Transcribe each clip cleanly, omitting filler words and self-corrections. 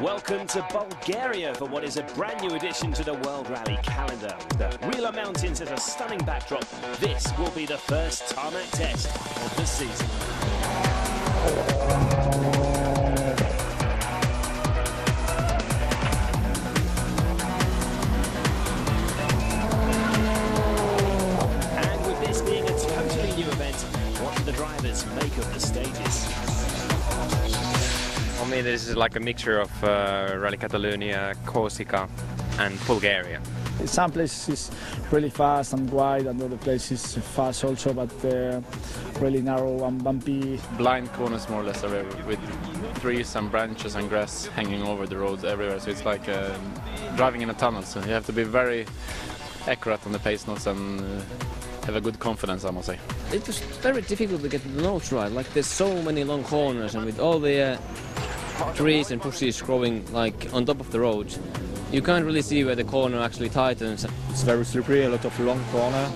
Welcome to Bulgaria for what is a brand new addition to the World Rally calendar. With the Rila Mountains as a stunning backdrop, this will be the first tarmac test of the season. And with this being a totally new event, what do the drivers make of the stages? For me, this is like a mixture of Rally Catalonia, Corsica and Bulgaria. Some places really fast and wide, and other places fast also, but really narrow and bumpy. Blind corners more or less everywhere, with trees and branches and grass hanging over the roads everywhere, so it's like driving in a tunnel, so you have to be very accurate on the pace notes and have a good confidence, I must say. It was very difficult to get the notes right, like there's so many long corners, and with all the trees and bushes growing like on top of the road, you can't really see where the corner actually tightens. It's very slippery, a lot of long corner,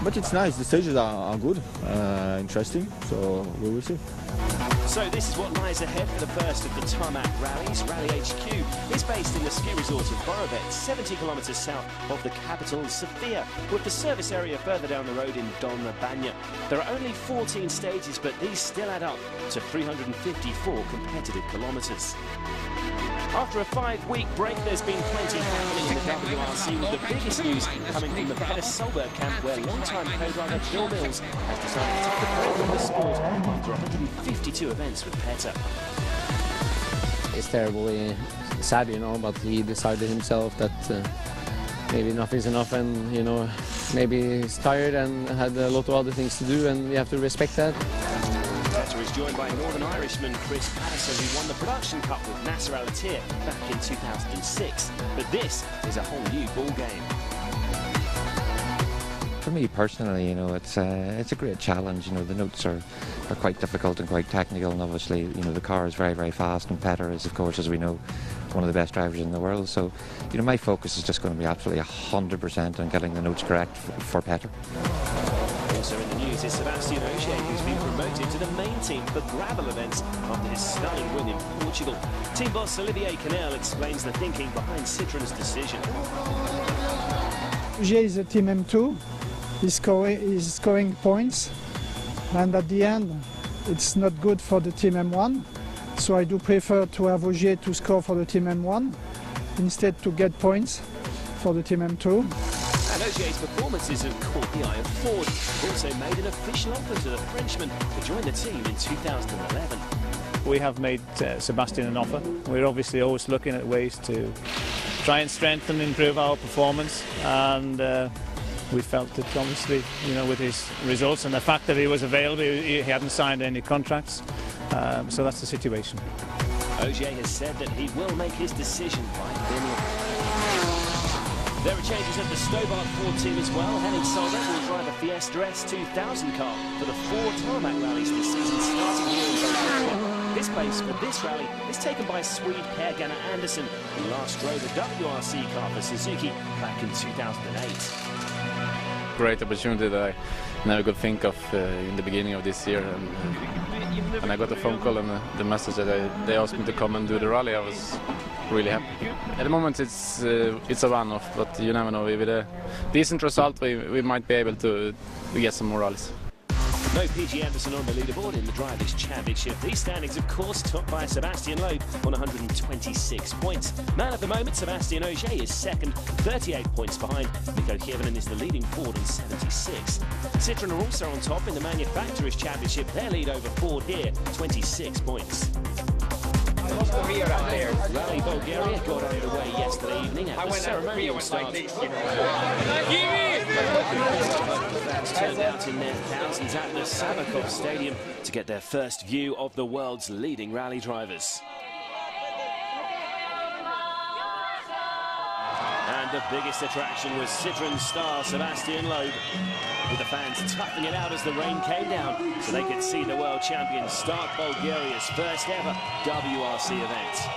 but it's nice. The stages are good, interesting, so we will see. So this is what lies ahead for the first of the tarmac rallies. Rally HQ is based in the ski resort of Borovet, 70 kilometres south of the capital, Sofia, with the service area further down the road in Dolna Banja. There are only 14 stages, but these still add up to 354 competitive kilometres. After a 5-week break, there's been plenty happening in the WRC, with the biggest news coming from the Petter Solberg camp, where long-time co-driver Bill Mills has decided to take a break from the sport after 152 events with Petter. It's terribly sad, you know, but he decided himself that maybe enough is enough, and, you know, maybe he's tired and had a lot of other things to do, and we have to respect that. Petter is joined by Northern Irishman Chris Patterson, who won the Production Cup with Nasser Al-Attiyah back in 2006. But this is a whole new ball game. For me personally, you know, it's a great challenge. You know, the notes are quite difficult and quite technical, and obviously, you know, the car is very, very fast, and Petter is, of course, as we know, one of the best drivers in the world. So, you know, my focus is just going to be absolutely 100% on getting the notes correct for Petter. Also in the news is Sebastian Ogier, who's been promoted to the main team for gravel events after his stunning win in Portugal. Team boss Olivier Canel explains the thinking behind Citroen's decision. Ogier is a team M2. He's scoring points, and at the end it's not good for the team M1, so I do prefer to have Ogier to score for the team M1 instead to get points for the team M2. And Ogier's performances have caught the eye of Ford, who also made an official offer to the Frenchman to join the team in 2011. We have made Sebastian an offer. We're obviously always looking at ways to try and strengthen and improve our performance, and we felt that obviously, you know, with his results and the fact that he was available, he hadn't signed any contracts, so that's the situation. Ogier has said that he will make his decision by Finland. There are changes at the Stobart Ford team as well. Henning Solberg will drive a Fiesta S2000 car for the 4 tarmac rallies this season, starting here in Bulgaria. His place for this rally is taken by Swede Per Gunnar Andersson, who last drove a WRC car for Suzuki back in 2008. Great opportunity that I never could think of in the beginning of this year, and I got a phone call and the message that they asked me to come and do the rally. I was really happy. At the moment it's a run-off, but you never know. With a decent result we might be able to get some more rallies. No PG Anderson on the leaderboard in the Drivers' Championship. These standings, of course, topped by Sebastian Loeb on 126 points. Man of the moment, Sebastian Ogier is second, 38 points behind. Mikko Hirvonen is the leading Ford on 76. Citroen are also on top in the Manufacturers' Championship. Their lead over Ford here, 26 points. Rally Bulgaria got underway yesterday evening at the ceremonial start. Fans turned out in their thousands at the Sabakov Stadium to get their first view of the world's leading rally drivers. And the biggest attraction was Citroën star Sebastian Loeb, with the fans toughing it out as the rain came down so they could see the world champion start Bulgaria's first ever WRC event.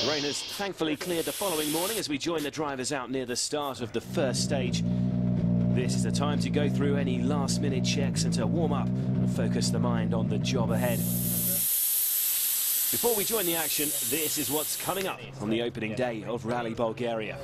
The rain has thankfully cleared the following morning as we join the drivers out near the start of the first stage. This is the time to go through any last-minute checks and to warm up and focus the mind on the job ahead. Before we join the action, this is what's coming up on the opening day of Rally Bulgaria.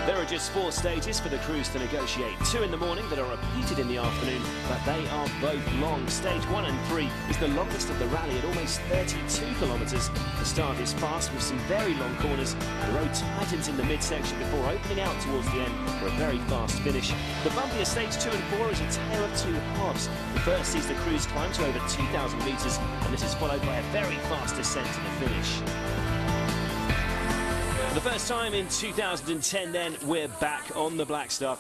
There are just 4 stages for the crews to negotiate. 2 in the morning that are repeated in the afternoon, but they are both long. Stage 1 and 3 is the longest of the rally at almost 32 kilometres. The start is fast with some very long corners. The road tightens in the midsection before opening out towards the end for a very fast finish. The bumpier stage 2 and 4 is a tale of 2 halves. The first sees the crews climb to over 2,000 metres, and this is followed by a very fast descent to the finish. For the first time in 2010 then, we're back on the black stuff.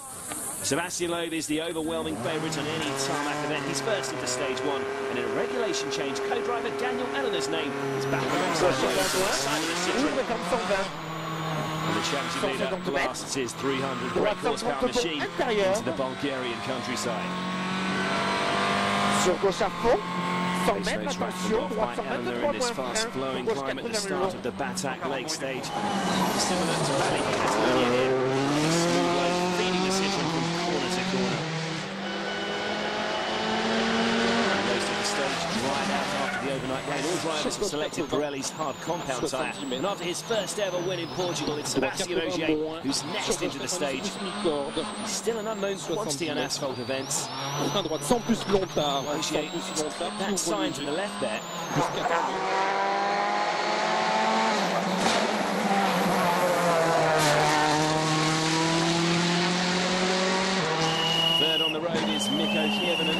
Sebastian Loeb is the overwhelming favourite on any tarmac event. He's first into stage 1, and in a regulation change, co-driver Daniel Eleanor's name is back alongside Loeb to the side of the Citroën. And the championship leader blasts his 300 brake horsepower machine into the Bulgarian countryside. Race track from off by Eleanor in this fast-flowing climb at the start of the Batak Lake stage. Similar to Rally Catalunya here, smooth load feeding the Citroën from corner to corner. And most of the stage right out after the overnight rain. All drivers have selected Pirelli's hard compound tyre. And after his first ever win in Portugal, it's Sebastian Ogier who's next into the stage. Still an unknown quantity on asphalt events. Ogier, that sign to the left there. Third on the road is Mikko Kievinen.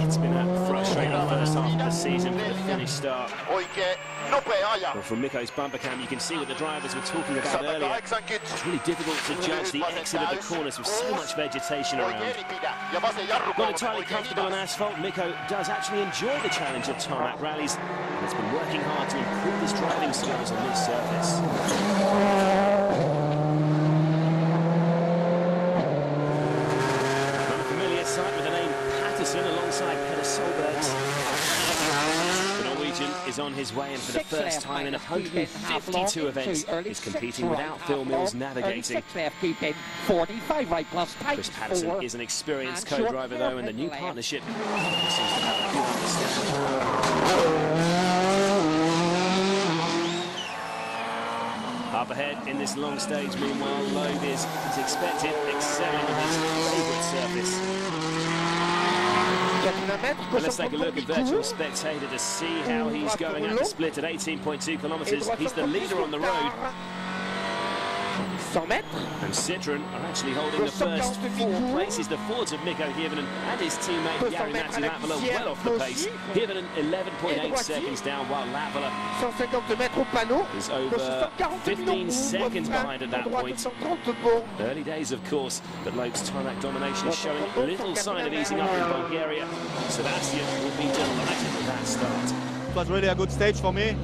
It's been a frustrating first half of the season for the Finnish star. Well, from Mikko's bumper cam, you can see what the drivers were talking about earlier. It's really difficult to judge the exit of the corners with so much vegetation around. Not entirely comfortable on asphalt, Mikko does actually enjoy the challenge of tarmac rallies and has been working hard to improve his driving skills on this surface. Another familiar sight with the name Patterson alongside Petter Solbergs. Is on his way, and for the first time in 152 events is competing without Phil Mills navigating. Chris Patterson is an experienced co-driver though, and the new partnership seems to have a good understanding. Up ahead in this long stage, meanwhile, Loeb is, as expected, excelling on his favourite surface. Well, let's take a look at virtual spectator to see how he's going at the split at 18.2 kilometres. He's the leader on the road. And Citroën are actually holding the first 4 places. The Fords of Mikko Kievinen and his teammate Jari-Matti Latvala well off the pace. Kievinen 11.8 seconds down, while Latvala is over 15 seconds behind at that point. Early days, of course, but Loeb's tarmac domination is showing little sign of easing up in Bulgaria. Sebastian will be delighted with that start. It was really a good stage for me.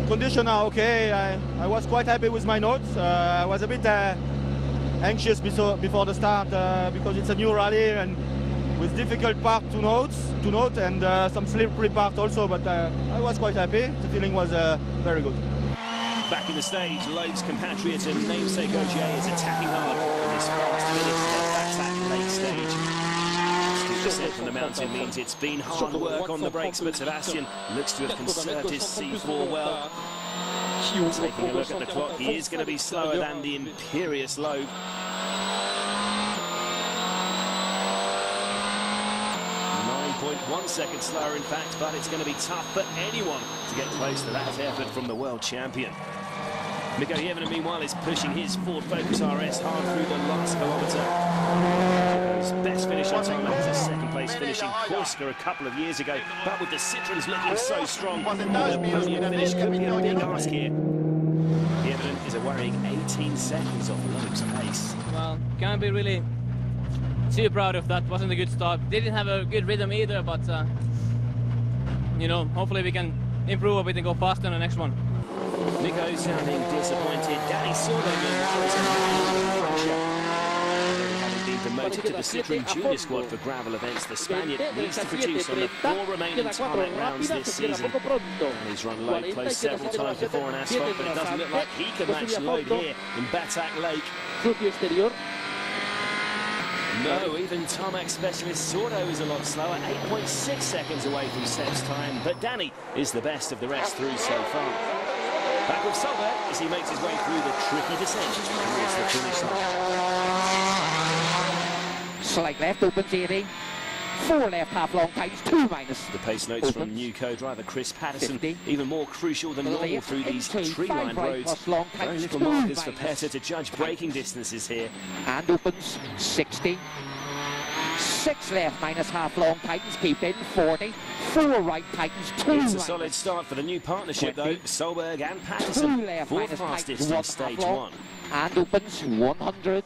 Conditions are okay. I was quite happy with my notes. I was a bit anxious before the start because it's a new rally and with difficult part to note and some slippery part also, but I was quite happy. The feeling was very good. Back in the stage, Loeb's compatriot and namesake Ogier is attacking hard in this fast finish at Batak Lake stage. Descent from the mountain means it's been hard work on the brakes, but Sebastian looks to have conserved his C4 well. Taking a look at the clock, he is going to be slower than the imperious Loeb. 9.1 seconds slower, in fact, but it's going to be tough for anyone to get close to that effort from the world champion. Mikko Kievinen, meanwhile, is pushing his Ford Focus RS hard through the last kilometre. His best finish on time has Corsica a couple of years ago, but with the Citroens looking so strong, the podium finish could be a big ask here. Hirvonen is a worrying 18 seconds off Loeb's pace. Well, can't be really too proud of that. Wasn't a good start. Didn't have a good rhythm either, but you know, hopefully we can improve a bit and go faster on the next one. Nico sounding disappointed. Danny Sordo meanwhile is under pressure. Having been demoted to the Citroen Junior squad for gravel events, the Spaniard needs to produce on the 4 remaining tarmac rounds this season. And he's run Loeb close several times before on asphalt, but it doesn't look like he can match Loeb here in Batak Lake. No, even tarmac specialist Sordo is a lot slower, 8.6 seconds away from Seb's time, but Danny is the best of the rest through so far. Back with Solberg as he makes his way through the tricky descent towards the finish line. Slight left, opens 80. 4 left, half long times, 2 minus. The pace notes from new co-driver Chris Patterson, 50. Even more crucial than normal through these tree-lined roads. Very little markers for Petter to judge braking distances here. And opens 60. 6 left minus half long tightens, keep in 40. 4 right tightens, 2 It's a solid start for the new partnership 20. though. Solberg and Patterson, 2 left 4th fastest in stage 1. And opens 100.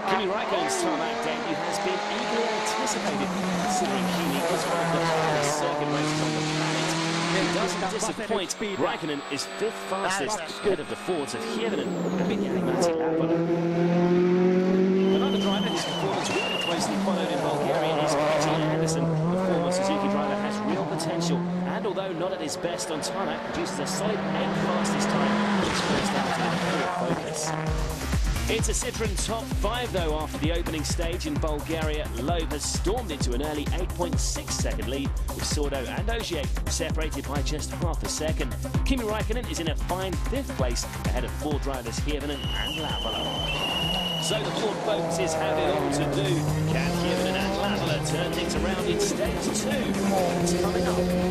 Kimi Räikkönen's tarmac debut has been eagerly anticipated, considering Kimi is one of the hardest circuit races on the planet. He doesn't disappoint. Räikkönen is 5th fastest, ahead of the Fords of Hirvonen and Matti Latvala. Another driver whose performance will be closely followed in Bulgaria is Petr Andersson. The former Suzuki driver has real potential, and although not at his best on tarmac, produces a solid 8th fastest time, which first out in full focus. It's a Citroen top 5 though after the opening stage in Bulgaria. Loeb has stormed into an early 8.6 second lead, with Sordo and Ogier separated by just half a second. Kimi Räikkönen is in a fine 5th place ahead of 4 drivers Hirvonen and Latvala. So the Ford focuses have it all to do. Can Hirvonen and Latvala turn things around in stage 2? It's coming up.